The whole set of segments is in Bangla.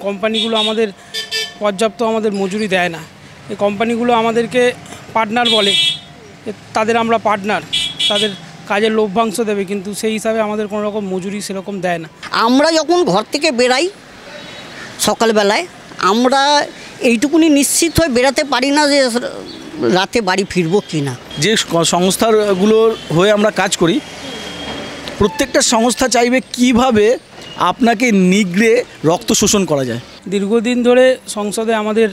কোম্পানিগুলো আমাদের পর্যাপ্ত মজুরি দেয় না। এই কোম্পানিগুলো আমাদেরকে পার্টনার বলে, তাদের আমরা পার্টনার, তাদের কাজের লভ্যাংশ দেবে, কিন্তু সেই হিসাবে আমাদের কোনো রকম মজুরি সেরকম দেয় না। আমরা যখন ঘর থেকে বেরাই সকালবেলায়, আমরা এইটুকুনি নিশ্চিত হয়ে বেরাতে পারি না যে রাতে বাড়ি ফিরবো কি না। যে সংস্থাগুলোর হয়ে আমরা কাজ করি, প্রত্যেকটা সংস্থা চাইবে কিভাবে আপনাকে নিগড়ে রক্ত শোষণ করা যায়। দীর্ঘদিন ধরে সংসদে আমাদের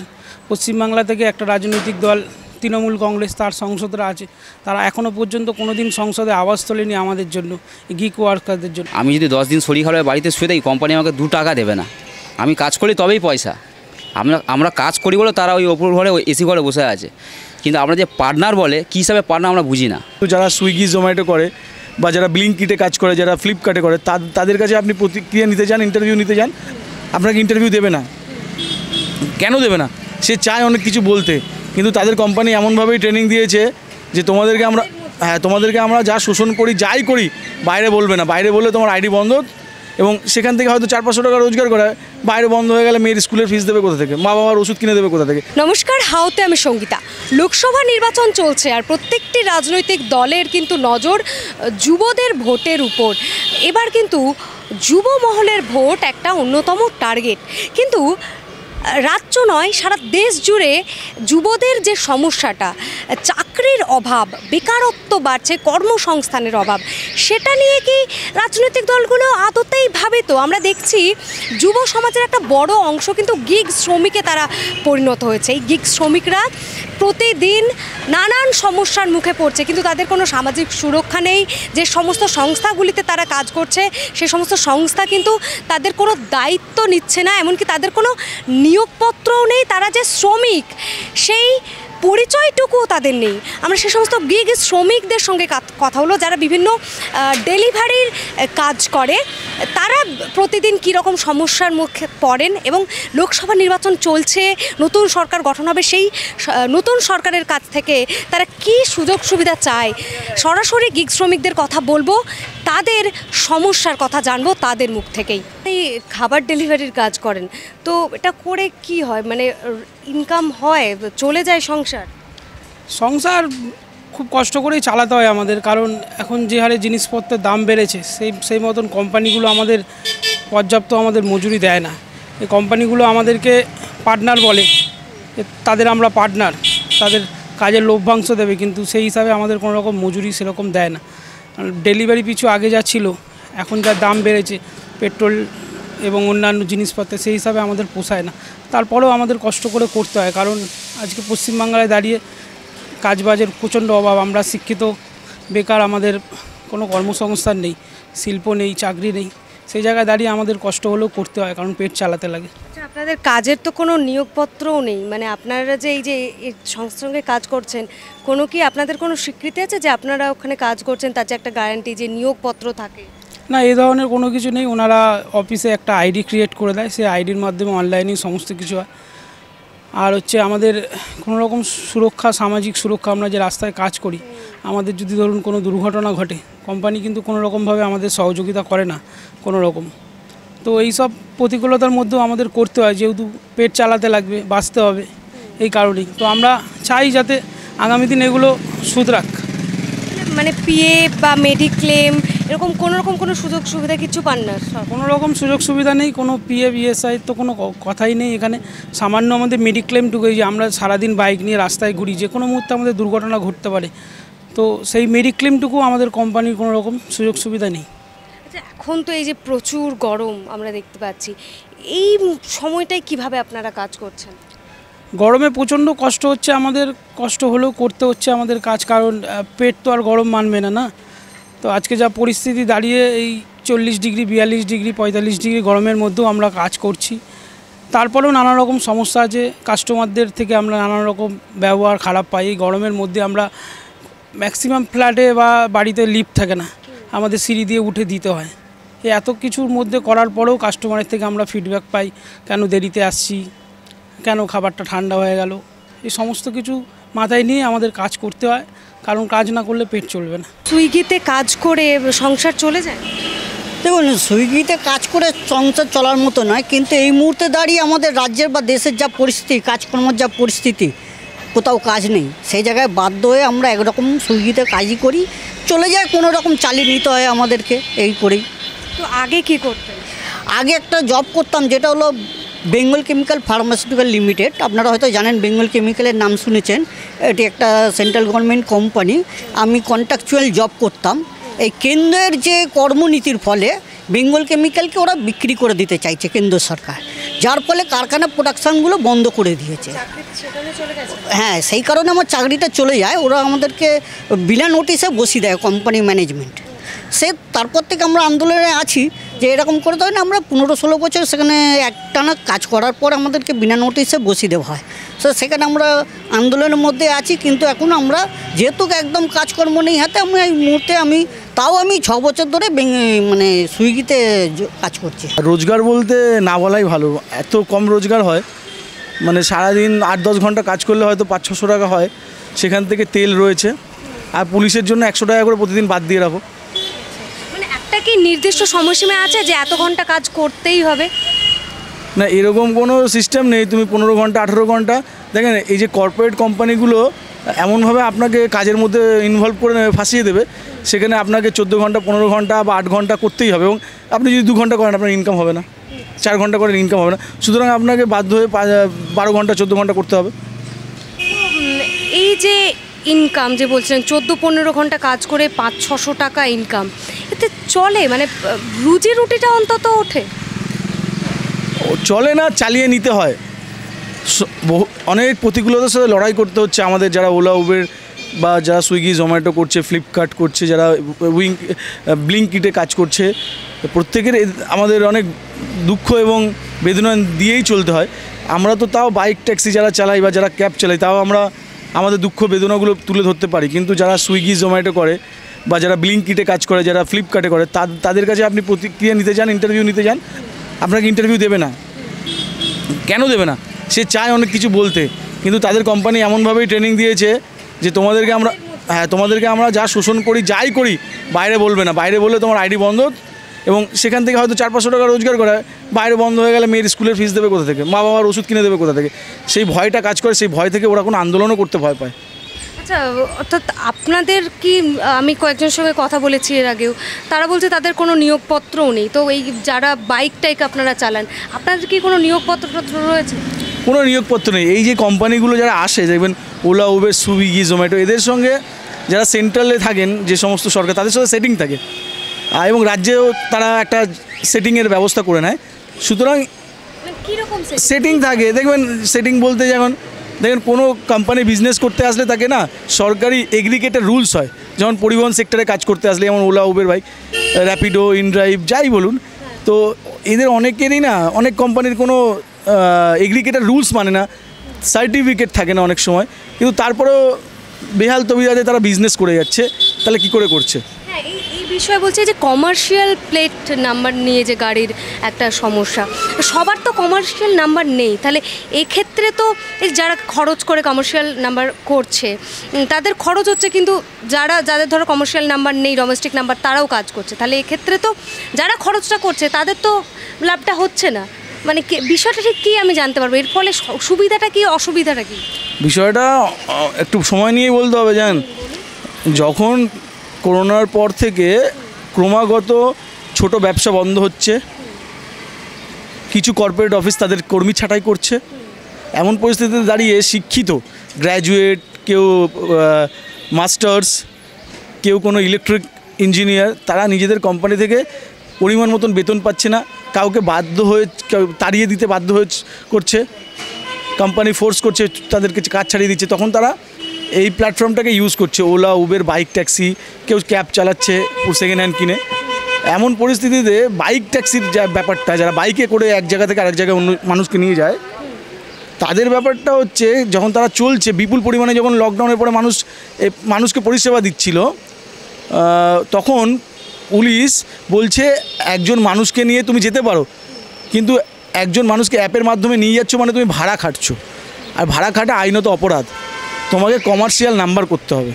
পশ্চিমবাংলা থেকে একটা রাজনৈতিক দল তৃণমূল কংগ্রেস, তার সংসদরা আছে, তারা এখনও পর্যন্ত কোনো দিন সংসদে আওয়াজ তোলেনি আমাদের জন্য, গিগ ওয়ার্কারদের জন্য। আমি যদি 10 দিন শরীর খারাপ বাড়িতে শুয়ে থাকি, কোম্পানি আমাকে 2 টাকা দেবে না। আমি কাজ করি তবেই পয়সা। আমরা কাজ করি বলে তারা ওই ওপর ঘরে, ওই এসি ঘরে বসে আছে, কিন্তু আমরা যে পার্টনার বলে কী হিসাবে পার্টনার আমরা বুঝি না। যারা সুইগি জোম্যাটো করে বা যারা ব্লিঙ্কিটে কাজ করে, যারা ফ্লিপকার্টে করে, তাদের কাছে আপনি প্রতিক্রিয়া নিতে যান, ইন্টারভিউ নিতে যান, আপনাকে ইন্টারভিউ দেবে না। কেন দেবে না? সে চায় অনেক কিছু বলতে, কিন্তু তাদের কোম্পানি এমনভাবেই ট্রেনিং দিয়েছে যে তোমাদেরকে আমরা যা শোষণ করি, যাই করি, বাইরে বলবে না। বাইরে বললে তোমার আইডি বন্ধ, এবং সেখান থেকে হয়তো 400-500 টাকা রোজগার করে, বাইরে বন্ধ হয়ে গেলে মেয়ের স্কুলের ফিস দেবে কোথা থেকে, মা বাবার ওষুধ কিনে দেবে কোথা থেকে। নমস্কার, হাওতে আমি সঙ্গীতা। লোকসভা নির্বাচন চলছে, আর প্রত্যেকটি রাজনৈতিক দলের কিন্তু নজর যুবদের ভোটের উপর। এবার কিন্তু যুব মহলের ভোট একটা অন্যতম টার্গেট, কিন্তু রাজ্য নয়, সারা দেশ জুড়ে যুবদের যে সমস্যাটা, চাকরির অভাব, বেকারত্ব বাড়ছে, কর্মসংস্থানের অভাব, সেটা নিয়ে কি রাজনৈতিক দলগুলো আদতেই ভাবে? তো আমরা দেখছি যুব সমাজের একটা বড় অংশ কিন্তু গিগ শ্রমিকে তারা পরিণত হয়েছে। এই গিগ শ্রমিকরা প্রতিদিন নানান সমস্যার মুখে পড়ছে, কিন্তু তাদের কোনো সামাজিক সুরক্ষা নেই। যে সমস্ত সংস্থাগুলিতে তারা কাজ করছে, সে সমস্ত সংস্থা কিন্তু তাদের কোনো দায়িত্ব নিচ্ছে না, এমনকি তাদের কোনো নিয়োগপত্রও নেই। তারা যে শ্রমিক, সেই পরিচয়টুকুও তাদের নেই। আমরা সে সমস্ত গিগ শ্রমিকদের সঙ্গে কথা হলো, যারা বিভিন্ন ডেলিভারির কাজ করে, তারা প্রতিদিন কীরকম সমস্যার মুখে পড়েন, এবং লোকসভা নির্বাচন চলছে, নতুন সরকার গঠন হবে, সেই নতুন সরকারের কাছ থেকে তারা কি সুযোগ সুবিধা চায়। সরাসরি গিগ শ্রমিকদের কথা বলবো, তাদের সমস্যার কথা জানবো তাদের মুখ থেকেই। এই খাবার ডেলিভারির কাজ করেন, তো এটা করে কি হয়, মানে ইনকাম হয়, চলে যায় সংসার? খুব কষ্ট করেই চালাতে হয় আমাদের, কারণ এখন যে হারে জিনিসপত্রের দাম বেড়েছে, সেই মতন কোম্পানিগুলো আমাদের পর্যাপ্ত মজুরি দেয় না। এই কোম্পানিগুলো আমাদেরকে পার্টনার বলে, তাদের আমরা পার্টনার, তাদের কাজের লভ্যাংশ দেবে, কিন্তু সেই হিসাবে আমাদের কোনো রকম মজুরি সেরকম দেয় না। ডেলিভারি পিছু আগে যা ছিল, এখন যা দাম বেড়েছে পেট্রোল এবং অন্যান্য জিনিসপত্র, সেই হিসাবে আমাদের পোষায় না। তারপরেও আমাদের কষ্ট করে করতে হয়, কারণ আজকে পশ্চিমবাংলায় দাঁড়িয়ে কাজবাজের প্রচণ্ড অভাব। আমরা শিক্ষিত বেকার, আমাদের কোনো কর্মসংস্থান নেই, শিল্প নেই, চাকরি নেই। সেই জায়গায় দাঁড়িয়ে আমাদের কষ্ট হলেও করতে হয়, কারণ পেট চালাতে লাগে। আপনাদের কাজের তো কোনো নিয়োগপত্রও নেই, মানে আপনারা যে এই যে সংস্থার সঙ্গে কাজ করছেন, কোনো কি আপনাদের কোনো স্বীকৃতি আছে যে আপনারা ওখানে কাজ করছেন, তার যে একটা গ্যারান্টি যে নিয়োগপত্র থাকে? না, এই ধরনের কোনো কিছু নেই। ওনারা অফিসে একটা আইডি ক্রিয়েট করে দেয়, সেই আইডির মাধ্যমে অনলাইনেই সমস্ত কিছু হয়। আর আমাদের কোনো রকম সুরক্ষা, সামাজিক সুরক্ষা, আমরা যে রাস্তায় কাজ করি, আমাদের যদি ধরুন কোনো দুর্ঘটনা ঘটে, কোম্পানি কিন্তু কোনো রকমভাবে আমাদের সহযোগিতা করে না কোনো রকম। তো এইসব প্রতিকূলতার মধ্যেও আমাদের করতে হয়, যেহেতু পেট চালাতে লাগবে, বাঁচতে হবে, এই কারণেই। তো আমরা চাই যাতে আগামী দিন এগুলো শুধরাক। মানে পিএফ বা মেডিক্লেম এরকম কোনো সুযোগ সুবিধা কিছু পান না? কোনো রকম সুযোগ সুবিধা নেই, কোনো পিএফ ইএসআই তো কোনো কথাই নেই এখানে। সামান্য আমাদের মেডিক্লেমটুকুই, যে আমরা সারাদিন বাইক নিয়ে রাস্তায় ঘুরি, যে কোনো মুহূর্তে আমাদের দুর্ঘটনা ঘটতে পারে, তো সেই মেডিক্লেমটুকু আমাদের কোম্পানির কোনো রকম সুযোগ সুবিধা নেই। আচ্ছা, এখন তো এই যে প্রচুর গরম আমরা দেখতে পাচ্ছি, এই সময়টায় কিভাবে আপনারা কাজ করছেন? গরমে প্রচণ্ড কষ্ট হচ্ছে আমাদের, কষ্ট হলেও করতে হচ্ছে আমাদের কাজ, কারণ পেট তো আর গরম মানবে না না। তো আজকে যা পরিস্থিতি দাঁড়িয়ে, এই 40 ডিগ্রি, 42 ডিগ্রি, 45 ডিগ্রি গরমের মধ্যেও আমরা কাজ করছি। তারপরেও নানা রকম সমস্যা আছে, কাস্টমারদের থেকে আমরা নানা রকম ব্যবহার খারাপ পাই। এই গরমের মধ্যে আমরা ম্যাক্সিমাম ফ্ল্যাটে বা বাড়িতে লিফট থাকে না, আমাদের সিঁড়ি দিয়ে উঠে দিতে হয়। এই এত কিছুর মধ্যে করার পরেও কাস্টমারের থেকে আমরা ফিডব্যাক পাই, কেন দেরিতে আসছি, কেন খাবারটা ঠান্ডা হয়ে গেল। এই সমস্ত কিছু মাথায় নিয়ে আমাদের কাজ করতে হয়, কারণ কাজ না করলে পেট চলবে না। সুইগিতে কাজ করে সংসার চলে যায়? দেখুন, সুইগিতে কাজ করে সংসার চলার মতো নয়, কিন্তু এই মুহূর্তে দাঁড়িয়ে আমাদের রাজ্যের বা দেশের যা পরিস্থিতি, কাজকর্মের যা পরিস্থিতি, কোথাও কাজ নেই, সেই জায়গায় বাধ্য হয়ে আমরা একরকম সুইগিতে কাজই করি, চলে যায়, কোনো রকম চালিয়ে নিতে হয় আমাদেরকে, এই করেই। তো আগে কি করতেন? আগে একটা জব করতাম, যেটা হলো বেঙ্গল কেমিক্যাল ফার্মাসিউটিক্যাল লিমিটেড। আপনারা হয়তো জানেন, বেঙ্গল কেমিক্যালের নাম শুনেছেন, এটি একটা সেন্ট্রাল গভর্নমেন্ট কোম্পানি। আমি কন্ট্রাকচুয়াল জব করতাম। এই কেন্দ্রের যে কর্মনীতির ফলে বেঙ্গল কেমিক্যালকে ওরা বিক্রি করে দিতে চাইছে কেন্দ্র সরকার, যার ফলে কারখানা প্রোডাকশানগুলো বন্ধ করে দিয়েছে। হ্যাঁ, সেই কারণে আমার চাকরিটা চলে যায়। ওরা আমাদেরকে বিনা নোটিশে বসিয়ে দেয় কোম্পানি ম্যানেজমেন্ট। তারপর থেকে আমরা আন্দোলনে আছি যে এরকম করে দেয় না, আমরা 15-16 বছর সেখানে একটানা কাজ করার পর আমাদেরকে বিনা নোটিশে বসিয়ে দেওয়া হয়। সেখানে আমরা আন্দোলনের মধ্যে আছি, কিন্তু এখন আমরা যেহেতু একদম কাজকর্ম নেই হাতে, আমি এই মুহূর্তে আমি 6 বছর ধরে মানে সুইগিতে কাজ করছি। রোজগার বলতে না বলাই ভালো, এত কম রোজগার হয়, মানে সারাদিন 8-10 ঘন্টা কাজ করলে হয়তো 500-600 টাকা হয়, সেখান থেকে তেল রয়েছে, আর পুলিশের জন্য 100 টাকা করে প্রতিদিন বাদ দিয়ে রাখো। মানে একটা কি নির্দিষ্ট সময়সীমা আছে যে এত ঘন্টা কাজ করতেই হবে? না, এরকম কোনো সিস্টেম নেই। তুমি 15 ঘন্টা 18 ঘন্টা, দেখেন এই যে কর্পোরেট কোম্পানিগুলো এমনভাবে আপনাকে কাজের মধ্যে ইনভলভ করে ফাঁসিয়ে দেবে, সেখানে আপনাকে 14 ঘন্টা 15 ঘন্টা বা 8 ঘন্টা করতেই হবে, এবং আপনি যদি 2 ঘন্টা করেন আপনার ইনকাম হবে না, 4 ঘন্টা করেন ইনকাম হবে না, সুতরাং আপনাকে বাধ্য হয়ে 12 ঘন্টা 14 ঘন্টা করতে হবে। এই যে ইনকাম যে বলছিলেন 14-15 ঘন্টা কাজ করে 500-600 টাকা ইনকাম, এতে চলে? মানে রুজি রুটিটা অন্তত ওঠে? চলে না, চালিয়ে নিতে হয়। অনেক প্রতিকূলতার সাথে লড়াই করতে হচ্ছে আমাদের, যারা ওলা উবের বা যারা সুইগি জোম্যাটো করছে, ফ্লিপকার্ট করছে, যারা ব্লিঙ্কিটে কাজ করছে, প্রত্যেকের আমাদের অনেক দুঃখ এবং বেদনা দিয়েই চলতে হয়। আমরা তো তাও বাইক ট্যাক্সি যারা চালাই বা যারা ক্যাব চালাই, তাও আমরা আমাদের দুঃখ বেদনাগুলো তুলে ধরতে পারি, কিন্তু যারা সুইগি জোম্যাটো করে বা যারা ব্লিঙ্কিটে কাজ করে, যারা ফ্লিপকার্টে করে, তাদের কাছে আপনি প্রতিক্রিয়া নিতে যান, ইন্টারভিউ নিতে যান, আপনাকে ইন্টারভিউ দেবে না। কেন দেবে না? সে চায় অনেক কিছু বলতে, কিন্তু তাদের কোম্পানি এমনভাবেই ট্রেনিং দিয়েছে যে তোমাদেরকে আমরা যা শোষণ করি, যাই করি, বাইরে বলবে না, বাইরে বললে তোমার আইডি বন্ধ, এবং সেখান থেকে হয়তো 400-500 টাকা রোজগার করে, বাইরে বন্ধ হয়ে গেলে মেয়ের স্কুলের ফিস দেবে কোথা থেকে, মা বাবার ওষুধ কিনে দেবে কোথা থেকে, সেই ভয়টা কাজ করে, সেই ভয় থেকে ওরা কোনো আন্দোলনও করতে ভয় পায়। আচ্ছা, অর্থাৎ আপনাদের কি, আমি কয়েকজনের সঙ্গে কথা বলেছি এর আগেও, তারা বলছে তাদের কোনো নিয়োগপত্রও নেই। তো এই যারা বাইক টাইক আপনারা চালান, আপনাদের কি কোনো নিয়োগপত্র রয়েছে? কোনো নিয়োগপত্র নেই। এই যে কোম্পানিগুলো যারা আসে, দেখবেন ওলা উবের সুইগি জোম্যাটো, এদের সঙ্গে যারা সেন্ট্রালে থাকেন, যে সমস্ত সরকার, তাদের সাথে সেটিং থাকে, এবং রাজ্যেও তারা একটা সেটিংয়ের ব্যবস্থা করে নেয়। সুতরাং কীরকম সেটিং থাকে, দেখবেন সেটিং বলতে দেখেন কোনো কোম্পানি বিজনেস করতে আসলে তাকে না সরকারি এগ্রিগেটেড রুলস হয়, যেমন পরিবহন সেক্টরে কাজ করতে আসলে, যেমন OLA Uber bike, Rapido, inDrive, যাই বলুন, তো এদের অনেকেরই না, অনেক কোম্পানির কোনো এগ্রিগেটেড রুলস মানে না, সার্টিফিকেট থাকে না অনেক সময়, কিন্তু তারপরেও বেহাল তবিয়াতে তারা বিজনেস করে যাচ্ছে। তাহলে কি করে করছে? হ্যাঁ, এই বিষয়ে বলছে যে কমার্শিয়াল প্লেট নাম্বার নিয়ে যে গাড়ির একটা সমস্যা, সবার তো কমার্শিয়াল নাম্বার নেই। তাহলে এক্ষেত্রে তো যারা খরচ করে কমার্শিয়াল নাম্বার করছে তাদের খরচ হচ্ছে, কিন্তু যাদের ধরো কমার্শিয়াল নাম্বার নেই, ডোমেস্টিক নাম্বার, তারাও কাজ করছে। তাহলে এক্ষেত্রে তো যারা খরচটা করছে তাদের তো লাভটা হচ্ছে না। মানে বিষয়টা ঠিক কী আমি জানতে পারবো, এর ফলে সুবিধাটা কি, অসুবিধাটা কি? বিষয়টা একটু সময় নিয়েই বলতে হবে। জান, যখন করোনার পর থেকে ক্রমাগত ছোট ব্যবসা বন্ধ হচ্ছে, কিছু কর্পোরেট অফিস তাদের কর্মী ছাঁটাই করছে, এমন পরিস্থিতিতে দাঁড়িয়ে শিক্ষিত গ্র্যাজুয়েট, কেউ মাস্টার্স, কেউ কোনো ইলেকট্রিক ইঞ্জিনিয়ার, তারা নিজেদের কোম্পানি থেকে পরিমাণ মতন বেতন পাচ্ছে না, কাউকে তাড়িয়ে দিতে বাধ্য হয়ে করছে, কোম্পানি ফোর্স করছে, তাদেরকে কাজ ছাড়িয়ে দিচ্ছে। তখন তারা এই প্ল্যাটফর্মটাকে ইউজ করছে, ওলা উবের, বাইক ট্যাক্সি, কেউ ক্যাব চালাচ্ছে সেকেন্ড হ্যান্ড কিনে। এমন পরিস্থিতিতে বাইক ট্যাক্সির যা ব্যাপারটা, যারা বাইকে করে এক জায়গা থেকে আরেক জায়গায় অন্য মানুষকে নিয়ে যায়, তাদের ব্যাপারটা হচ্ছে যখন তারা চলছে বিপুল পরিমাণে, যখন লকডাউনের পরে মানুষকে পরিষেবা দিচ্ছিল, তখন পুলিশ বলছে একজন মানুষকে নিয়ে তুমি যেতে পারো, কিন্তু একজন মানুষকে অ্যাপের মাধ্যমে নিয়ে যাচ্ছ মানে তুমি ভাড়া খাটছো, আর ভাড়া খাটা আইনত অপরাধ, তোমাকে কমার্শিয়াল নাম্বার করতে হবে।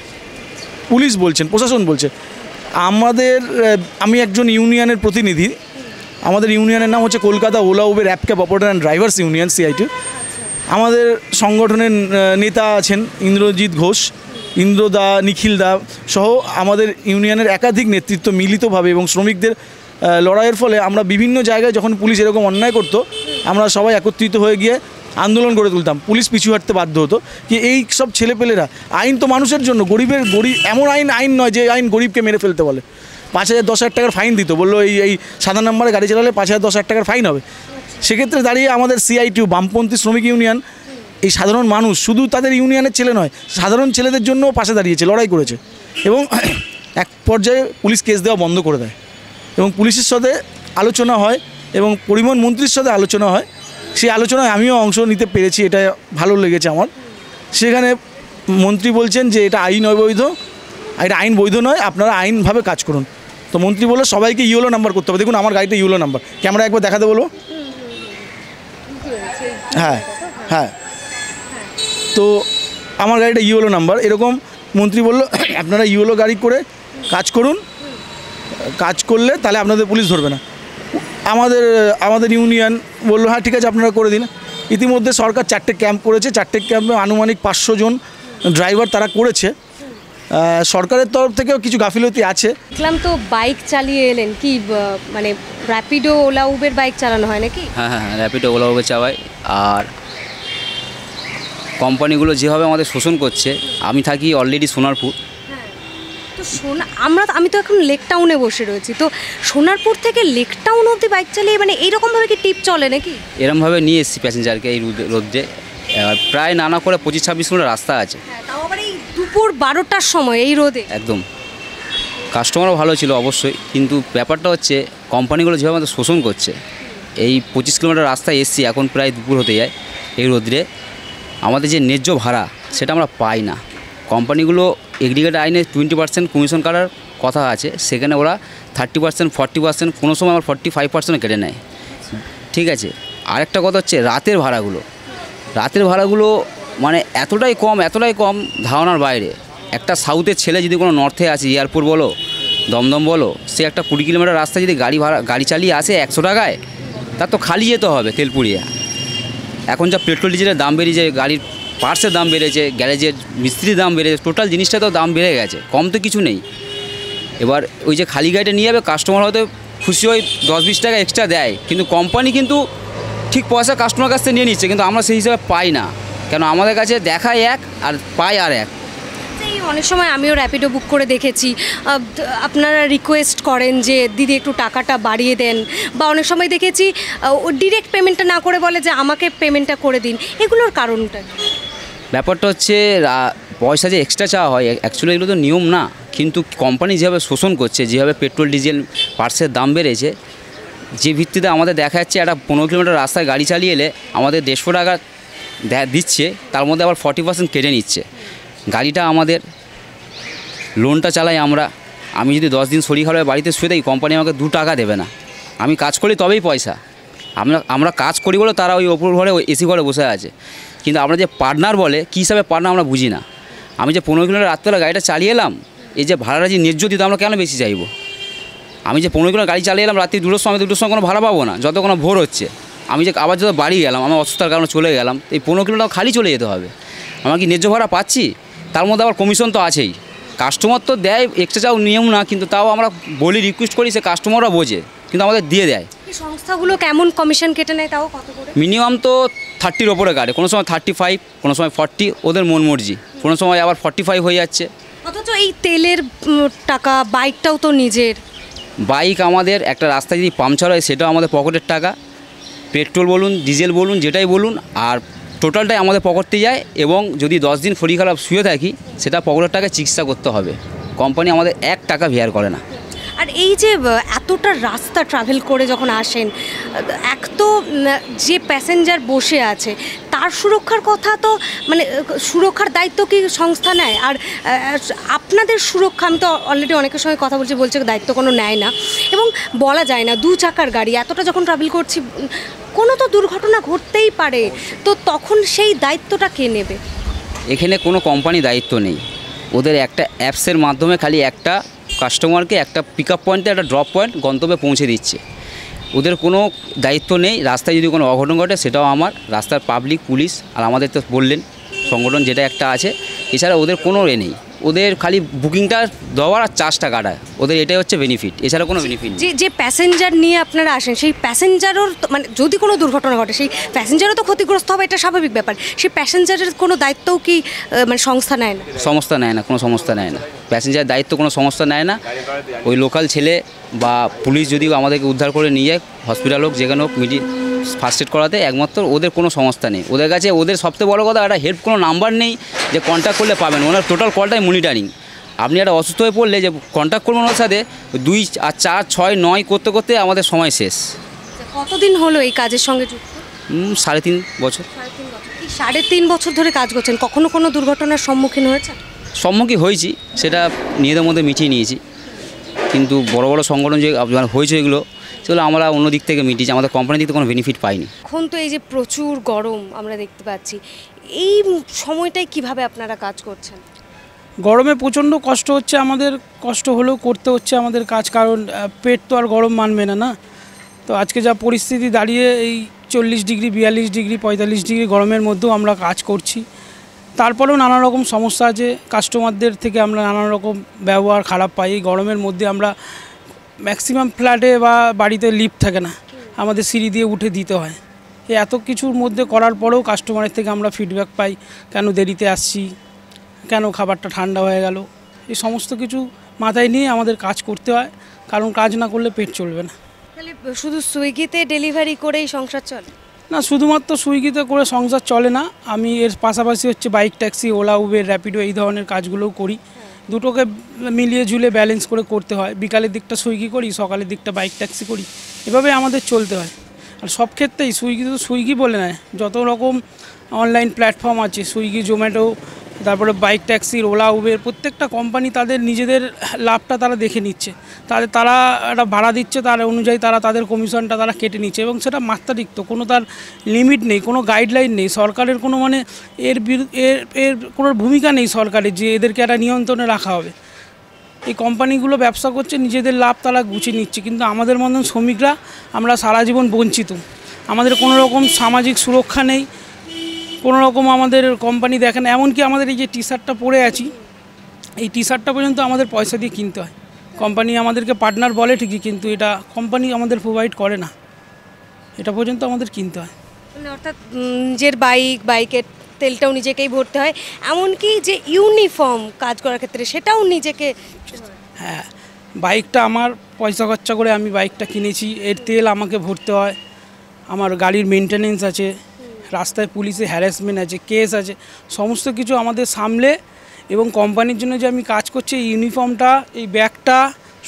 পুলিশ বলছেন, প্রশাসন বলছে। আমি একজন ইউনিয়নের প্রতিনিধি। আমাদের ইউনিয়নের নাম হচ্ছে Kolkata Ola Uber app cab operator and drivers union CIT। আমাদের সংগঠনের নেতা আছেন ইন্দ্রজিৎ ঘোষ, ইন্দ্রদা, নিখিল দা সহ আমাদের ইউনিয়নের একাধিক নেতৃত্ব মিলিতভাবে এবং শ্রমিকদের লড়াইয়ের ফলে আমরা বিভিন্ন জায়গায় যখন পুলিশ এরকম অন্যায় করতো আমরা সবাই একত্রিত হয়ে গিয়ে আন্দোলন করে তুলতাম। পুলিশ পিছু হাঁটতে বাধ্য হতো কি এই সব ছেলেপেলেরা, আইন তো মানুষের জন্য, গরিব এমন আইন নয় যে আইন গরিবকে মেরে ফেলতে বলে। 5,000 10,000 টাকার ফাইন দিত, বললো এই সাদা নম্বরে গাড়ি চালালে 5,000 10,000 টাকার ফাইন হবে। সেক্ষেত্রে দাঁড়িয়ে আমাদের CITU বামপন্থী শ্রমিক ইউনিয়ন এই সাধারণ মানুষ, শুধু তাদের ইউনিয়নের ছেলে নয়, সাধারণ ছেলেদের জন্য পাশে দাঁড়িয়েছে, লড়াই করেছে এবং এক পর্যায়ে পুলিশ কেস দেওয়া বন্ধ করে দেয় এবং পুলিশের সাথে আলোচনা হয় এবং পরিবহন মন্ত্রীর সাথে আলোচনা হয়। সেই আলোচনায় আমিও অংশ নিতে পেরেছি, এটা ভালো লেগেছে আমার। সেখানে মন্ত্রী বলছেন যে এটা আইন অবৈধ, এটা আইন বৈধ নয়, আপনারা আইনভাবে কাজ করুন। তো মন্ত্রী বললো সবাইকে ইয়েলো নাম্বার করতে হবে। দেখুন আমার গাড়িটা ইয়েলো নাম্বার, ক্যামেরা একবার দেখাতে বলবো। হ্যাঁ হ্যাঁ, তো আমার গাড়িটা ইয়েলো নাম্বার, এরকম মন্ত্রী বললো আপনারা ইয়েলো গাড়ি করে কাজ করুন, কাজ করলে তাহলে আপনাদের পুলিশ ধরবে না। আমাদের ইউনিয়ন বললো হ্যাঁ ঠিক আছে আপনারা করে দিন। ইতিমধ্যে সরকার 4টে ক্যাম্প করেছে, 4টে ক্যাম্পে আনুমানিক 500 জন ড্রাইভার তারা করেছে। সরকারের তরফ থেকেও কিছু গাফিলতি আছে। দেখলাম তো বাইক চালিয়ে এলেন, কি মানে র্যাপিডো ওলা উবের বাইক চালানো হয় নাকি? হ্যাঁ হ্যাঁ, র্যাপিডো ওলা উবের চালায়। আর কোম্পানিগুলো যেভাবে আমাদের শোষণ করছে, আমি থাকি অলরেডি সোনারপুর। তো আমি তো এখন লেক টাউনে বসে রয়েছি, তো সোনারপুর থেকে লেক টাউন অবধি বাইক চালিয়ে মানে এইরকমভাবে কি টিপ চলে নাকি? এরমভাবে নিয়ে এসেছি প্যাসেঞ্জারকে এই রোদে। প্রায় নানা করে 25-26 মিনিট রাস্তা আছে, তাও আবার এই দুপুর 12টার সময় এই রোদে। একদম। কাস্টমারও ভালো ছিল অবশ্যই, কিন্তু ব্যাপারটা হচ্ছে কোম্পানিগুলো যেভাবে আমাদের শোষণ করছে। এই 25 কিলোমিটার রাস্তায় এসছি, এখন প্রায় দুপুর হতে যায় এই রোদ্রে। আমাদের যে ন্যায্য ভাড়া সেটা আমরা পাই না। কোম্পানিগুলো এগ্রিগেট আইনে 20% কমিশন কাটার কথা আছে, সেখানে ওরা 30% 40%, কোনো সময় আবার 45% কেটে নেয়। ঠিক আছে, আরেকটা কথা হচ্ছে রাতের ভাড়াগুলো মানে এতটাই কম ধারণার বাইরে। একটা সাউথের ছেলে যদি কোনো নর্থে আসে, এয়ারপোর্ট বলো দমদম বলো, সে একটা 20 কিলোমিটার রাস্তা যদি গাড়ি চালিয়ে আসে 100 টাকায়, তার তো খালি যেতে হবে তেল পুড়িয়ে। এখন যা পেট্রোল ডিজেলের দাম বেরিয়েছে, গাড়ির পার্টসের দাম বেড়েছে, গ্যারেজের মিস্ত্রির দাম বেড়েছে, টোটাল জিনিসটা তো দাম বেড়ে গেছে, কম তো কিছু নেই। এবার ওই যে খালি গাড়িটা নিয়ে যাবে, কাস্টমার হয়তো খুশি হয়ে 10-20 টাকা এক্সট্রা দেয়, কিন্তু কোম্পানি কিন্তু ঠিক পয়সা কাস্টমার কাছ থেকে নিয়ে নিচ্ছে, কিন্তু আমরা সেই হিসাবে পাই না। কেন আমাদের কাছে দেখায় এক আর পাই আর এক। অনেক সময় আমিও র্যাপিডো বুক করে দেখেছি, আপনারা রিকোয়েস্ট করেন যে দিদি একটু টাকাটা বাড়িয়ে দেন, বা অনেক সময় দেখেছি ডিরেক্ট পেমেন্টটা না করে বলে যে আমাকে পেমেন্টটা করে দিন। এগুলোর কারণটা ব্যাপারটা হচ্ছে পয়সা যে এক্সট্রা চাওয়া হয়, অ্যাকচুয়ালি এগুলো তো নিয়ম না, কিন্তু কোম্পানি যেভাবে শোষণ করছে, যেভাবে পেট্রোল ডিজেল পার্টসের দাম বেড়েছে, যে ভিত্তিতে আমাদের দেখা যাচ্ছে একটা 15 কিলোমিটার রাস্তায় গাড়ি চালিয়ে এলে আমাদের 150 টাকা দিচ্ছে, তার মধ্যে আবার 40% কেটে নিচ্ছে। গাড়িটা আমাদের, লোনটা চালাই আমি যদি 10 দিন শরীর খারাপ বাড়িতে শুয়ে থাকি, কোম্পানি আমাকে 2 টাকা দেবে না। আমি কাজ করি তবেই পয়সা। আমরা কাজ করি বলে তারা ওই ওপর ঘরে এসি ঘরে বসে আছে, কিন্তু আমরা যে পার্টনার বলে কী হিসাবে পার্টনার আমরা বুঝি না। আমি যে 15 কিলোমিটার রাত্রেবেলা গাড়িটা চালিয়ে এলাম, এই যে ভাড়াটা যে ন্যায্য দিতে আমরা কেন বেশি চাইবো? আমি যে 15 কিলোমিটার গাড়ি চালিয়ে এলাম রাত্রি 2টোর সময় কোনো ভাড়া পাবো না, যত কোনো ভোর হচ্ছে। আমি যে আবার যত বাড়ি গেলাম, আমার অসুস্থতার কারণে চলে গেলাম, এই 15 কিলোমিটার খালি চলে যেতে হবে। আমরা কি ন্যায্য ভাড়া পাচ্ছি? তার মধ্যে আবার কমিশন তো আছেই। কাস্টমার তো দেয়, এক্সট্রা চাও নিয়ম না, কিন্তু তাও আমরা বলি, রিকোয়েস্ট করি, সে কাস্টমাররা বোঝে, কিন্তু আমাদের দিয়ে দেয়। সংস্থাগুলো কেমন কমিশন কেটে নেয়, তাও কত করে? মিনিমাম তো 30-র ওপরে কাটে, কোনো সময় 35, কোনো সময় 40, ওদের মন মর্জি। কোনো সময় আবার 45 হয়ে যাচ্ছে। অথচ এই তেলের টাকা, বাইকটাও তো নিজের। বাইক আমাদের একটা রাস্তায় যদি পাংচার হয় সেটাও আমাদের পকেটের টাকা, পেট্রোল বলুন ডিজেল বলুন যেটাই বলুন, আর টোটালটাই আমাদের পকেটে যায়। এবং যদি 10 দিন শরীর খারাপ শুয়ে থাকি, সেটা পকেটের টাকায় চিকিৎসা করতে হবে, কোম্পানি আমাদের 1 টাকা ভেয়ার করে না। আর এই যে এতটা রাস্তা ট্রাভেল করে যখন আসেন, এক তো যে প্যাসেঞ্জার বসে আছে তার সুরক্ষার কথা তো মানে সুরক্ষার দায়িত্ব কি সংস্থা নেয়? আর আপনাদের সুরক্ষা, আমি তো অলরেডি অনেকের সঙ্গে কথা বলছে দায়িত্ব কোনো নেয় না, এবং বলা যায় না 2 চাকার গাড়ি এতটা যখন ট্রাভেল করছি, কোনো তো দুর্ঘটনা ঘটতেই পারে, তো তখন সেই দায়িত্বটা কে নেবে? এখানে কোনো কোম্পানি দায়িত্ব নেই, ওদের একটা অ্যাপসের মাধ্যমে খালি একটা কাস্টমারকে একটা পিক আপ পয়েন্টে একটা ড্রপ পয়েন্ট গন্তব্যে পৌঁছে দিচ্ছে। ওদের কোনো দায়িত্ব নেই, রাস্তায় যদি কোনো অঘটন ঘটে সেটাও আমার, রাস্তার পাবলিক, পুলিশ আর আমাদের তো বললেন সংগঠন যেটা একটা আছে। এছাড়া ওদের কোনো নেই, ওদের খালি বুকিংটা দেওয়ার আর চার্জটা কাটায়, ওদের এটাই হচ্ছে বেনিফিট, এছাড়া কোনো বেনিফিট নেই। যে প্যাসেঞ্জার নিয়ে আপনারা আসেন সেই প্যাসেঞ্জারও মানে যদি কোনো দুর্ঘটনা ঘটে সেই প্যাসেঞ্জারও তো ক্ষতিগ্রস্ত হবে, এটা স্বাভাবিক ব্যাপার। সেই প্যাসেঞ্জারের কোনো দায়িত্বও কি মানে সংস্থা নেয় না? সংস্থা নেয় না, কোনো সংস্থা নেয় না, প্যাসেঞ্জার দায়িত্ব কোনো সংস্থা নেয় না। ওই লোকাল ছেলে বা পুলিশ যদি আমাদেরকে উদ্ধার করে নিয়ে যায়, হসপিটাল হোক যেখানে হোক, ফার্স্ট এড করাতে, একমাত্র ওদের কোনো সংস্থা নেই। ওদের কাছে ওদের সবচেয়ে বড় কথা একটা হেল্প কোনো নাম্বার নেই যে কন্ট্যাক্ট করলে পাবেন। ওনার টোটাল কলটাই মনিটারিং। আপনি একটা অসুস্থ হয়ে পড়লে যে কন্ট্যাক্ট করবেন ওনার সাথে, 2 আর 4 6 9 করতে করতে আমাদের সময় শেষ। কতদিন হলো এই কাজের সঙ্গে যুক্ত? 3.5 বছর। এই 3.5 বছর ধরে কাজ করছেন, কখনো কোনো দুর্ঘটনার সম্মুখীন হয়েছে? সম্মুখীন হয়েছি, সেটা নিজেদের মধ্যে মিটিয়ে নিয়েছি। কিন্তু বড় বড় সংগঠন যে হয়েছে এগুলো, সেগুলো আমরা অন্য দিক থেকে মিটিয়েছি, আমাদের কোম্পানির দিক থেকে কোনো বেনিফিট পাইনি। এখন তো এই যে প্রচুর গরম আমরা দেখতে পাচ্ছি, এই সময়টায় কিভাবে আপনারা কাজ করছেন? গরমে প্রচণ্ড কষ্ট হচ্ছে আমাদের, কষ্ট হলেও করতে হচ্ছে আমাদের কাজ, কারণ পেট তো আর গরম মানবে না না। তো আজকে যা পরিস্থিতি দাঁড়িয়ে এই 40 ডিগ্রি 42 ডিগ্রি 45 ডিগ্রি গরমের মধ্যেও আমরা কাজ করছি। তারপরেও নানা রকম সমস্যা আছে, কাস্টমারদের থেকে আমরা নানা রকম ব্যবহার খারাপ পাই। এই গরমের মধ্যে আমরা ম্যাক্সিমাম ফ্ল্যাটে বা বাড়িতে লিফট থাকে না, আমাদের সিঁড়ি দিয়ে উঠে দিতে হয়। এই এত কিছুর মধ্যে করার পরেও কাস্টমারের থেকে আমরা ফিডব্যাক পাই, কেন দেরিতে আসছি, কেন খাবারটা ঠান্ডা হয়ে গেল। এই সমস্ত কিছু মাথায় নিয়ে আমাদের কাজ করতে হয়, কারণ কাজ না করলে পেট চলবে না। তাহলে শুধু সুইগিতে ডেলিভারি করেই সংসার চলে? না, শুধুমাত্র সুইগিতে করে সংসার চলে না, আমি এর পাশাপাশি হচ্ছে bike taxi, OLA, Uber, Rapido এই ধরনের কাজগুলোও করি। দুটোকে মিলিয়ে ঝুলে ব্যালেন্স করে করতে হয়। বিকালের দিকটা সুইগি করি, সকালের দিকটা বাইক ট্যাক্সি করি, এভাবে আমাদের চলতে হয়। আর সব ক্ষেত্রেই সুইগি তো সুইগি বলে নয়, যত রকম অনলাইন প্ল্যাটফর্ম আছে, সুইগি, জোম্যাটো, তারপরে বাইক ট্যাক্সির, ওলা, উবের, প্রত্যেকটা কোম্পানি তাদের নিজেদের লাভটা তারা দেখে নিচ্ছে। তারা একটা ভাড়া দিচ্ছে, তার অনুযায়ী তারা তাদের কমিশনটা তারা কেটে নিচ্ছে, এবং সেটা মাত্রাতিরিক্ত, কোনো তার লিমিট নেই, কোনো গাইডলাইন নেই সরকারের, কোনো মানে এর কোনো ভূমিকা নেই সরকারের যে এদেরকে একটা নিয়ন্ত্রণে রাখা হবে। এই কোম্পানিগুলো ব্যবসা করছে, নিজেদের লাভ তারা গুছিয়ে নিচ্ছে, কিন্তু আমাদের মতন শ্রমিকরা আমরা সারা জীবন বঞ্চিত। আমাদের কোনো রকম সামাজিক সুরক্ষা নেই, কোনো রকম আমাদের কোম্পানি দেখেন। এমনকি আমাদের এই যে টি শার্টটা পরে আছি, এই টি শার্টটা পর্যন্ত আমাদের পয়সা দিয়ে কিনতে হয়। কোম্পানি আমাদেরকে পার্টনার বলে ঠিকই, কিন্তু এটা কোম্পানি আমাদের প্রোভাইড করে না, এটা পর্যন্ত আমাদের কিনতে হয়। মানে অর্থাৎ নিজের বাইকের তেলটাও নিজেকেই ভরতে হয়, এমনকি যে ইউনিফর্ম কাজ করার ক্ষেত্রে সেটাও নিজেকে। হ্যাঁ, বাইকটা আমার পয়সা খরচা করে আমি বাইকটা কিনেছি, এর তেল আমাকে ভরতে হয়, আমার গাড়ির মেনটেনেন্স আছে, রাস্তায় পুলিশে হ্যারাসমেন্ট আছে, কেস আছে, সমস্ত কিছু আমাদের সামলে, এবং কোম্পানির জন্য যে আমি কাজ করছি, এই ইউনিফর্মটা, এই ব্যাগটা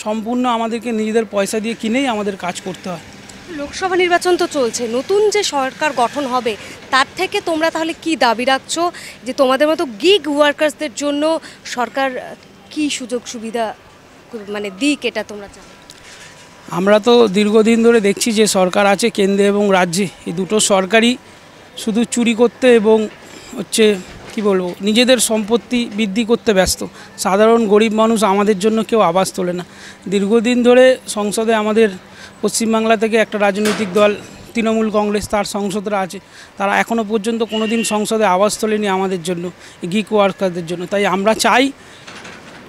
সম্পূর্ণ আমাদেরকে নিজেদের পয়সা দিয়ে কিনেই আমাদের কাজ করতে হয়। লোকসভা নির্বাচন তো চলছে, নতুন যে সরকার গঠন হবে তার থেকে তোমরা তাহলে কি দাবি রাখছো, যে তোমাদের মতো গিগ ওয়ার্কার্সদের জন্য সরকার কি সুযোগ সুবিধা মানে দিক, এটা তোমরা চাও? আমরা তো দীর্ঘদিন ধরে দেখছি যে সরকার আছে কেন্দ্রে এবং রাজ্যে, এই দুটো সরকারই শুধু চুরি করতে এবং হচ্ছে কি বলবো, নিজেদের সম্পত্তি বৃদ্ধি করতে ব্যস্ত। সাধারণ গরিব মানুষ আমাদের জন্য কেউ আওয়াজ তোলে না। দীর্ঘদিন ধরে সংসদে আমাদের পশ্চিমবাংলা থেকে একটা রাজনৈতিক দল তৃণমূল কংগ্রেস, তার সংসদরা আছে, তারা এখনও পর্যন্ত কোনো দিন সংসদে আওয়াজ তোলেনি আমাদের জন্য, গিগ ওয়ার্কারদের জন্য। তাই আমরা চাই,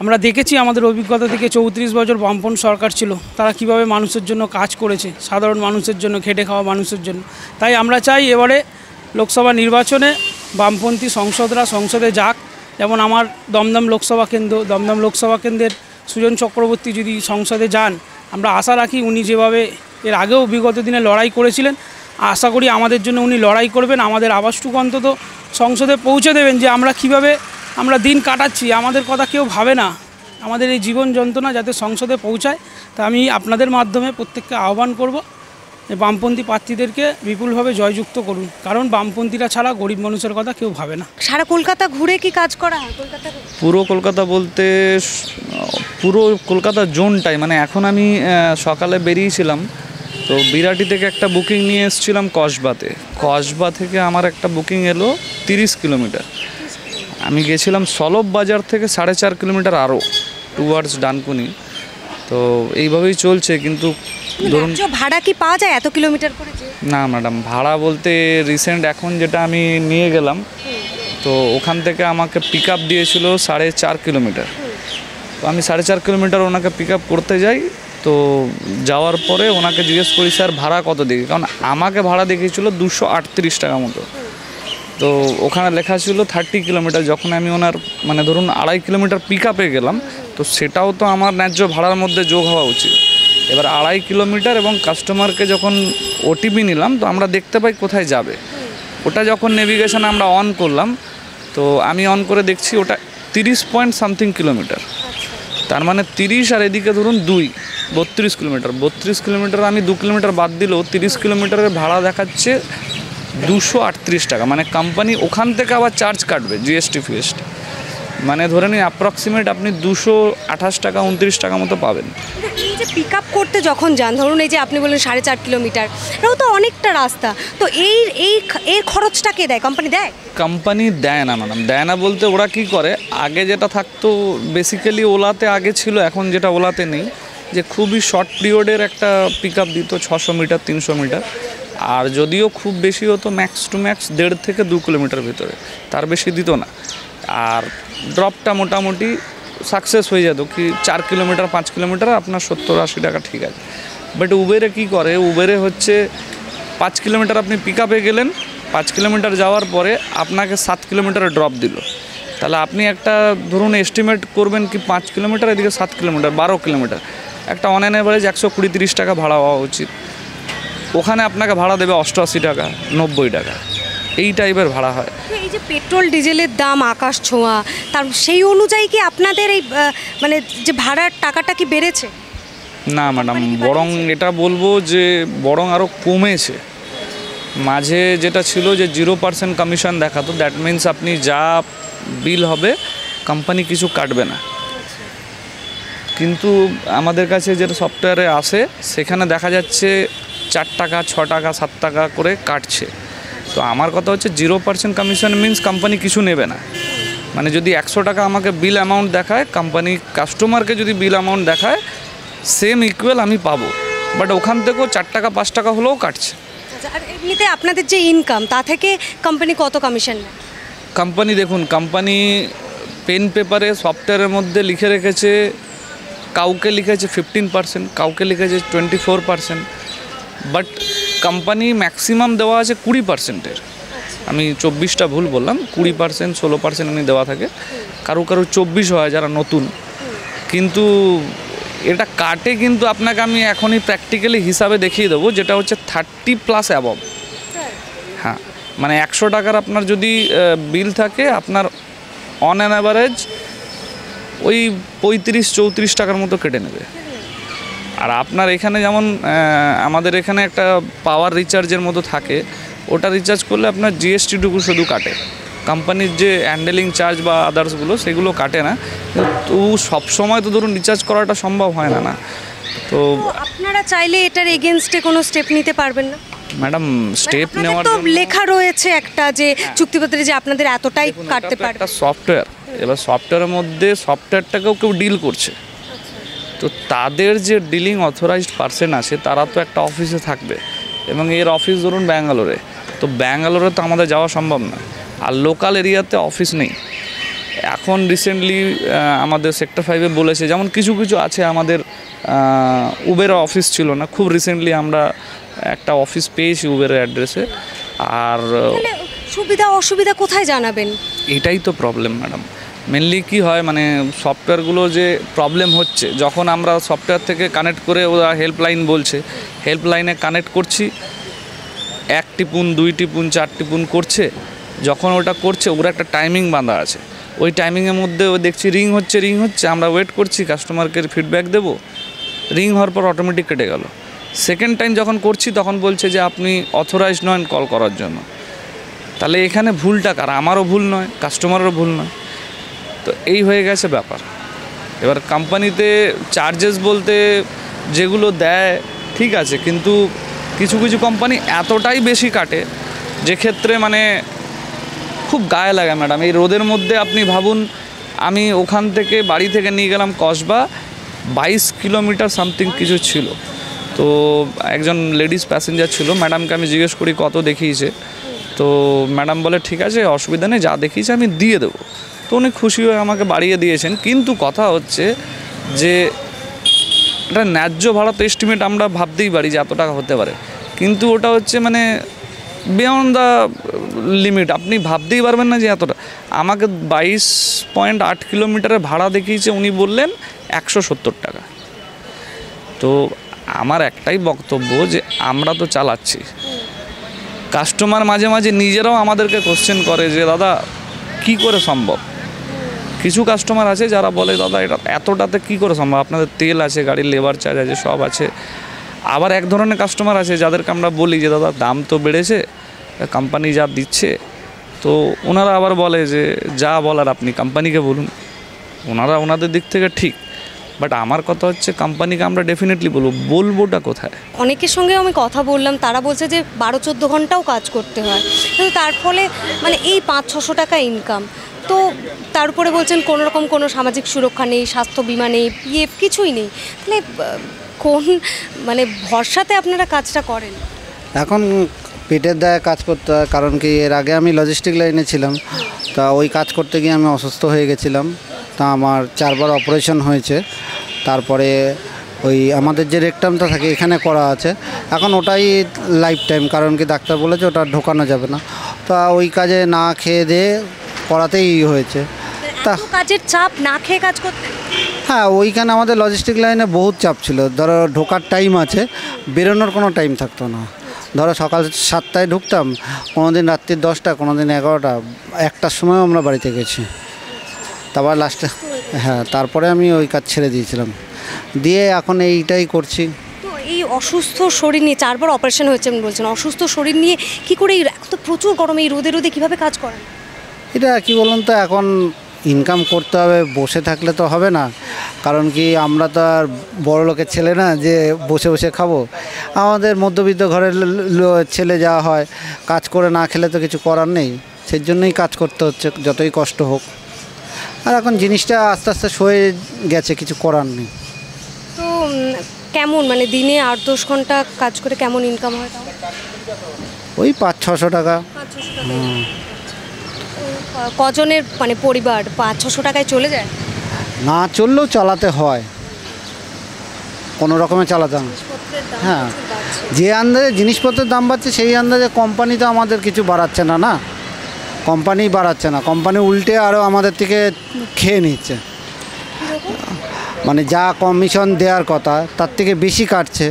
আমরা দেখেছি আমাদের অভিজ্ঞতা থেকে 34 বছর বামপন্থী সরকার ছিল, তারা কিভাবে মানুষের জন্য কাজ করেছে, সাধারণ মানুষের জন্য, খেটে খাওয়া মানুষের জন্য। তাই আমরা চাই এবারে লোকসভা নির্বাচনে বামপন্থী সংসদে যাক। যেমন আমার দমদম লোকসভা কেন্দ্রের সুজন চক্রবর্তী যদি সংসদে যান, আমরা আশা রাখি উনি যেভাবে এর আগেও বিগত দিনে লড়াই করেছিলেন, আশা করি আমাদের জন্য উনি লড়াই করবেন, আমাদের আওয়াজটুকু অন্তত সংসদে পৌঁছে দেবেন, যে আমরা কিভাবে আমরা দিন কাটাচ্ছি, আমাদের কথা কেউ ভাবে না, আমাদের এই জীবন যন্ত্রণা যাতে সংসদে পৌঁছায়। তা আমি আপনাদের মাধ্যমে প্রত্যেককে আহ্বান করব, বামপন্থী প্রার্থীদেরকে বিপুলভাবে জয়যুক্ত করুন, কারণ বামপন্থীরা ছাড়া গরিব মানুষের কথা কেউ ভাবে না। সারা কলকাতা ঘুরে কি কাজ করা হয়? পুরো কলকাতা বলতে পুরো কলকাতা জোনটাই, মানে এখন আমি সকালে বেরিয়েছিলাম, তো বিরাটি থেকে একটা বুকিং নিয়ে এসেছিলাম কসবা থেকে আমার একটা বুকিং এলো 30 কিলোমিটার। আমি গেছিলাম সলভ বাজার থেকে 4.5 কিলোমিটার আরও টুয়ার্ডস ডানকুনি। তো এইভাবেই চলছে। কিন্তু ধরুন ন্যায্য ভাড়া কি পাওয়া যায় এত কিলোমিটার করে যে? না ম্যাডাম, ভাড়া বলতে রিসেন্ট এখন যেটা আমি নিয়ে গেলাম, তো ওখান থেকে আমাকে পিক আপ দিয়েছিল 4.5 কিলোমিটার। তো আমি 4.5 কিলোমিটার ওনাকে পিক আপ করতে যাই, তো যাওয়ার পরে ওনাকে জিজ্ঞেস করি স্যার ভাড়া কত দিকে, কারণ আমাকে ভাড়া দেখিয়েছিল 238 টাকা মতো। তো ওখানে লেখা ছিল 30 কিলোমিটার। যখন আমি ওনার মানে ধরুন 2.5 কিলোমিটার পিক আপে গেলাম, তো সেটাও তো আমার ন্যায্য ভাড়ার মধ্যে যোগ হওয়া উচিত। এবার 2.5 কিলোমিটার এবং কাস্টমারকে যখন ওটিপি নিলাম, তো আমরা দেখতে পাই কোথায় যাবে। ওটা যখন নেভিগেশন আমরা অন করলাম, তো আমি অন করে দেখছি ওটা 30 পয়েন্ট সামথিং কিলোমিটার। তার মানে 30 আর এদিকে ধরুন 32 কিলোমিটার। 32 কিলোমিটার আমি 2 কিলোমিটার বাদ দিলেও 30 কিলোমিটারের ভাড়া দেখাচ্ছে 238 টাকা। মানে কোম্পানি ওখান থেকে আবার চার্জ কাটবে, জিএসটি ফিএসটি, মানে ধরে নিন অ্যাপ্রক্সিমেট আপনি 228 টাকা 29 টাকা মতো পাবেন। এই যে পিক আপ করতে যখন যান, ধরুন এই যে আপনি বললেন 4.5 কিলোমিটার, এটাও তো অনেকটা রাস্তা, তো এর খরচটা কে দেয়? কোম্পানি দেয়? কোম্পানি দেয় না ম্যাডাম, দেয় না বলতে ওরা কি করে, আগে যেটা থাকতো বেসিক্যালি ওলাতে আগে ছিল, এখন যেটা ওলাতে নেই, যে খুবই শর্ট পিরিয়ডের একটা পিক আপ দিত 600 মিটার 300 মিটার। আর যদিও খুব বেশি হতো ম্যাক্স টু ম্যাক্স 1.5 থেকে 2 কিলোমিটার ভিতরে, তার বেশি দিত না। আর ড্রপটা মোটামুটি সাকসেস হয়ে যেত কি 4 কিলোমিটার 5 কিলোমিটার আপনার 70-80 টাকা ঠিক আছে। বাট উবেরে কি করে, উবেরে হচ্ছে 5 কিলোমিটার আপনি পিক আপে গেলেন, 5 কিলোমিটার যাওয়ার পরে আপনাকে 7 কিলোমিটার ড্রপ দিল। তাহলে আপনি একটা ধরুন এস্টিমেট করবেন কি 5 কিলোমিটার এদিকে 7 কিলোমিটার 12 কিলোমিটার, একটা অন অ্যান অ্যাভারেজ 120-130 টাকা ভাড়া হওয়া উচিত। ওখানে আপনাকে ভাড়া দেবে 88 টাকা 90 টাকা, এই টাইপের ভাড়া হয়। এই যে পেট্রোল ডিজেলের দাম আকাশ ছোঁয়া, তার সেই অনুযায়ী কি আপনাদের এই মানে যে ভাড়ার টাকাটা কি বেড়েছে? না ম্যাডাম, বরং এটা বলবো যে বরং আরও কমেছে। মাঝে যেটা ছিল যে 0% কমিশন দেখাতো, দ্যাট মিন্স আপনি যা বিল হবে কোম্পানি কিছু কাটবে না। কিন্তু আমাদের কাছে যেটা সফটওয়্যারে আসে সেখানে দেখা যাচ্ছে 4 টাকা 6 টাকা 7 টাকা করে কাটছে। তো আমার কথা হচ্ছে 0% কমিশন মিন্স কোম্পানি কিছু নেবে না। মানে যদি 100 টাকা আমাকে বিল অ্যামাউন্ট দেখায়, কোম্পানি কাস্টমারকে যদি বিল অ্যামাউন্ট দেখায় সেম ইকুয়াল আমি পাবো, বাট ওখান থেকেও 4 টাকা 5 টাকা হলেও কাটছে। আর এমনিতে আপনাদের যে ইনকাম, তা থেকে কোম্পানি কত কমিশন নেয়? কোম্পানি দেখুন, কোম্পানি পেন পেপারে সফটওয়্যারের মধ্যে লিখে রেখেছে, কাউকে লিখেছে 15%, কাউকে লিখেছে 24%, বাট কোম্পানি ম্যাক্সিমাম দেওয়া আছে 20%-এর। আমি 24টা ভুল বললাম, 20% 16% এমনি দেওয়া থাকে, কারো 24 হয় যারা নতুন। কিন্তু এটা কাটে, কিন্তু আপনাকে আমি এখনই প্র্যাকটিক্যালি হিসাবে দেখিয়ে দেবো, যেটা হচ্ছে 30+ অ্যাবভ। হ্যাঁ, মানে 100 টাকার আপনার যদি বিল থাকে, আপনার অন অ্যান অ্যাভারেজ ওই 35-34 টাকার মতো কেটে নেবে। আর আপনার এখানে যেমন আমাদের এখানে একটা পাওয়ার রিচার্জের মতো থাকে, ওটা রিচার্জ করলে আপনার জিএসটিটুকু শুধু কাটে, কোম্পানির যে হ্যান্ডেলিং চার্জ বা আদার্সগুলো সেগুলো কাটে না। তো সবসময় তো ধরুন রিচার্জ করাটা সম্ভব হয় না। তো আপনারা চাইলে এটার এগেনস্টে কোনো স্টেপ নিতে পারবেন না? ম্যাডাম, স্টেপ আপনাদের নেওয়ার তো লেখা রয়েছে একটা যে চুক্তিপত্রে যে আপনাদের এতটাই কাটতে পারবে। একটা সফটওয়্যার, এবার সফটওয়্যারের মধ্যে সফটওয়্যারটাকেও কেউ ডিল করছে, তো তাদের যে ডিলিং অথরাইজড পার্সন আছে তারা তো একটা অফিসে থাকবে, এবং এর অফিস ধরুন ব্যাঙ্গালোরে, তো ব্যাঙ্গালোরে তো আমাদের যাওয়া সম্ভব নয়, আর লোকাল এরিয়াতে অফিস নেই। এখন রিসেন্টলি আমাদের সেক্টর 5-এ বলেছে, যেমন কিছু কিছু আছে আমাদের উবের অফিস ছিল না, খুব রিসেন্টলি আমরা একটা অফিস পেয়েছি উবেরের অ্যাড্রেসে। আর সুবিধা অসুবিধা কোথায় জানাবেন? এটাই তো প্রবলেম ম্যাডাম। মেনলি কি হয়, মানে সফটওয়্যারগুলো যে প্রবলেম হচ্ছে, যখন আমরা সফটওয়্যার থেকে কানেক্ট করে ওরা হেল্পলাইন বলছে, হেল্পলাইনে কানেক্ট করছি, 1 টিপুন 2 টিপুন 4 টিপুন করছে, যখন ওটা করছে ওরা একটা টাইমিং বাঁধা আছে, ওই টাইমিংয়ের মধ্যে ও দেখছি রিং হচ্ছে, আমরা ওয়েট করছি কাস্টমারকে ফিডব্যাক দেবো, রিং হওয়ার পর অটোমেটিক কেটে গেল। সেকেন্ড টাইম যখন করছি তখন বলছে যে আপনি অথরাইজ নন কল করার জন্য। তাহলে এখানে ভুলটা কার? আমারও ভুল নয়, কাস্টমারেরও ভুল নয়। তো এই হয়ে গেছে ব্যাপার। এবার কোম্পানিতে চার্জেস বলতে যেগুলো দেয় ঠিক আছে, কিন্তু কিছু কিছু কোম্পানি এতটাই বেশি কাটে যে ক্ষেত্রে মানে খুব গায়ে লাগে ম্যাডাম। এই রোদের মধ্যে আপনি ভাবুন, আমি ওখান থেকে বাড়ি থেকে নিয়ে গেলাম কসবা, 22 কিলোমিটার সামথিং কিছু ছিল। তো একজন লেডিস প্যাসেঞ্জার ছিল, ম্যাডামকে আমি জিজ্ঞেস করি কত দেখিয়েছে, তো ম্যাডাম বলে ঠিক আছে অসুবিধা নেই, যা দেখিয়েছে আমি দিয়ে দেবো। তো উনি খুশি হয়ে আমাকে বাড়িয়ে দিয়েছেন। কিন্তু কথা হচ্ছে যে এটা ন্যায্য ভাড়া তো এস্টিমেট আমরা ভাবতেই পারি যে এত টাকা হতে পারে, কিন্তু ওটা হচ্ছে মানে বিয়ন্ড দ্য লিমিট, আপনি ভাবতেই পারবেন না যে এতটা। আমাকে 22.8 কিলোমিটারের ভাড়া দেখিয়েছে, উনি বললেন 170 টাকা। তো আমার একটাই বক্তব্য যে আমরা তো চালাচ্ছি, কাস্টমার মাঝে মাঝে নিজেরাও আমাদেরকে কোশ্চেন করে যে দাদা কি করে সম্ভব। কিছু কাস্টমার আছে যারা বলে দাদা এটা এতটাতে কী করে সম্ভব, আপনাদের তেল আছে, গাড়ির লেবার চার্জ আছে, সব আছে। আবার এক ধরনের কাস্টমার আছে যাদেরকে আমরা বলি যে দাদা দাম তো বেড়েছে, কোম্পানি যা দিচ্ছে, তো ওনারা আবার বলে যে যা বলার আপনি কোম্পানিকে বলুন। ওনারা ওনাদের দিক থেকে ঠিক, বাট আমার কথা হচ্ছে কোম্পানিকে আমরা ডেফিনেটলি বলবোটা কোথায়। অনেকের সঙ্গে আমি কথা বললাম, তারা বলছে যে 12-14 ঘন্টাও কাজ করতে হয়, কিন্তু তার ফলে মানে এই 500-600 টাকা ইনকাম। তো তার উপরে বলছেন কোনো রকম কোনো সামাজিক সুরক্ষা নেই, স্বাস্থ্য বিমা নেই, পিএফ কিছুই নেই। তাহলে কোন মানে ভরসাতে আপনারা কাজটা করেন? এখন পেটের দায়ে কাজ করতে হয়, কারণ কি এর আগে আমি লজিস্টিক লাইনে ছিলাম, তা ওই কাজ করতে গিয়ে আমি অসুস্থ হয়ে গেছিলাম। তা আমার 4 বার অপারেশন হয়েছে। তারপরে ওই আমাদের যে রেকটামটা থাকে এখানে করা আছে, এখন ওটাই লাইফ টাইম, কারণ কি ডাক্তার বলেছে ওটা ঢোকানো যাবে না। তা ওই কাজে না খেয়ে দিয়ে করাতেই হয়েছে। তা কাজের চাপ, না খেয়ে কাজ করতে? হ্যাঁ, ওইখানে আমাদের লজিস্টিক লাইনে বহুত চাপ ছিল। ধরো ঢোকার টাইম আছে, বেরোনোর কোনো টাইম থাকতো না। ধরো সকাল 7টায় ঢুকতাম, কোনো দিন রাত্রির 10টা, কোনো দিন 11টা, 1টার সময়ও আমরা বাড়িতে গেছি। তারপর লাস্টে হ্যাঁ, তারপরে আমি ওই কাজ ছেড়ে দিয়েছিলাম, দিয়ে এখন এইটাই করছি। তো এই অসুস্থ শরীর নিয়ে 4 বার অপারেশন হয়েছে আমি বলছেন, অসুস্থ শরীর নিয়ে কি করে এত প্রচুর গরমে এই রোদে কীভাবে কাজ করেন? এটা কি বলুন তো, এখন ইনকাম করতে হবে, বসে থাকলে তো হবে না। কারণ কি আমরা তো আর বড় লোকের ছেলে না যে বসে বসে খাবো। আমাদের মধ্যবিত্ত ঘরের ছেলে যাওয়া হয়, কাজ করে না খেলে তো কিছু করার নেই, সেই জন্যই কাজ করতে হচ্ছে যতই কষ্ট হোক। আর এখন জিনিসটা আস্তে আস্তে সয়ে গেছে, কিছু করার নেই। তো কেমন মানে দিনে 8-10 ঘন্টা কাজ করে কেমন ইনকাম হয় তাও? ওই 500-600 টাকা। কজনের মানে পরিবার 500-600 টাকায় চলে যায়? না চললেও চালাতে হয়, কোনো রকমে চালাতে হয়। হ্যাঁ, যে আন্দাজে জিনিসপত্রের দাম বাড়ছে সেই আন্দাজে কোম্পানি তো আমাদের কিছু বাড়াচ্ছে না। না, কোম্পানি বাড়াচ্ছে না, কোম্পানি উল্টে আরও আমাদের থেকে খেয়ে নিচ্ছে। মানে যা কমিশন দেওয়ার কথা তার থেকে বেশি কাটছে।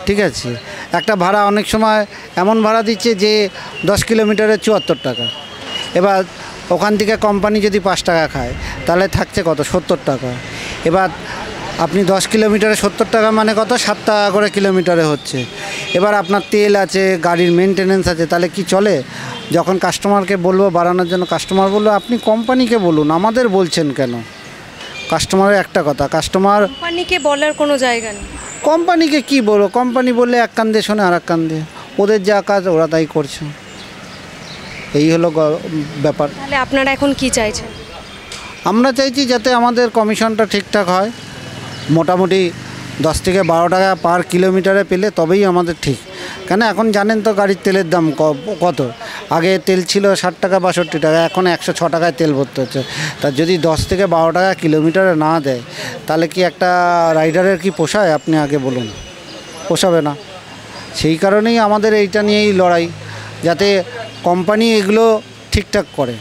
ঠিক আছে, একটা ভাড়া অনেক সময় এমন ভাড়া দিচ্ছে যে 10 কিলোমিটারে 74 টাকা। এবার ওখান থেকে কোম্পানি যদি 5 টাকা খায় তাহলে থাকছে কত, 70 টাকা। এবার আপনি 10 কিলোমিটারে 70 টাকা মানে কত, 7 টাকা করে কিলোমিটারে হচ্ছে। এবার আপনার তেল আছে, গাড়ির মেনটেনেন্স আছে, তাহলে কি চলে? যখন কাস্টমারকে বলবো বাড়ানোর জন্য, কাস্টমার বললো আপনি কোম্পানিকে বলুন, আমাদের বলছেন কেন? কাস্টমারের একটা কথা, কোম্পানিকে বলার কোনো জায়গা নেই। কোম্পানিকে কি বলবো, কোম্পানি বললে এক কান দিয়ে শোনে আর এক কান দিয়ে, ওদের যা কাজ ওরা তাই করছে। এই হলো ব্যাপার। তাহলে আপনারা এখন কি চাইছেন? আমরা চাইছি যাতে আমাদের কমিশনটা ঠিকঠাক হয়, মোটামুটি 10 থেকে 12 টাকা পার কিলোমিটারে পেলে তবেই আমাদের ঠিক। কেন এখন জানেন তো গাড়ির তেলের দাম কত, আগে তেল ছিল 60 টাকা 62 টাকা, এখন 106 টাকায় তেল ভরতে হচ্ছে। তা যদি 10 থেকে 12 টাকা কিলোমিটারে না দেয় তাহলে কি একটা রাইডারের কি পোষায়? আপনি আগে বলুন, পোষাবে না। সেই কারণেই আমাদের এইটা নিয়েই লড়াই, যাতে কোম্পানি এগুলো ঠিকঠাক করে।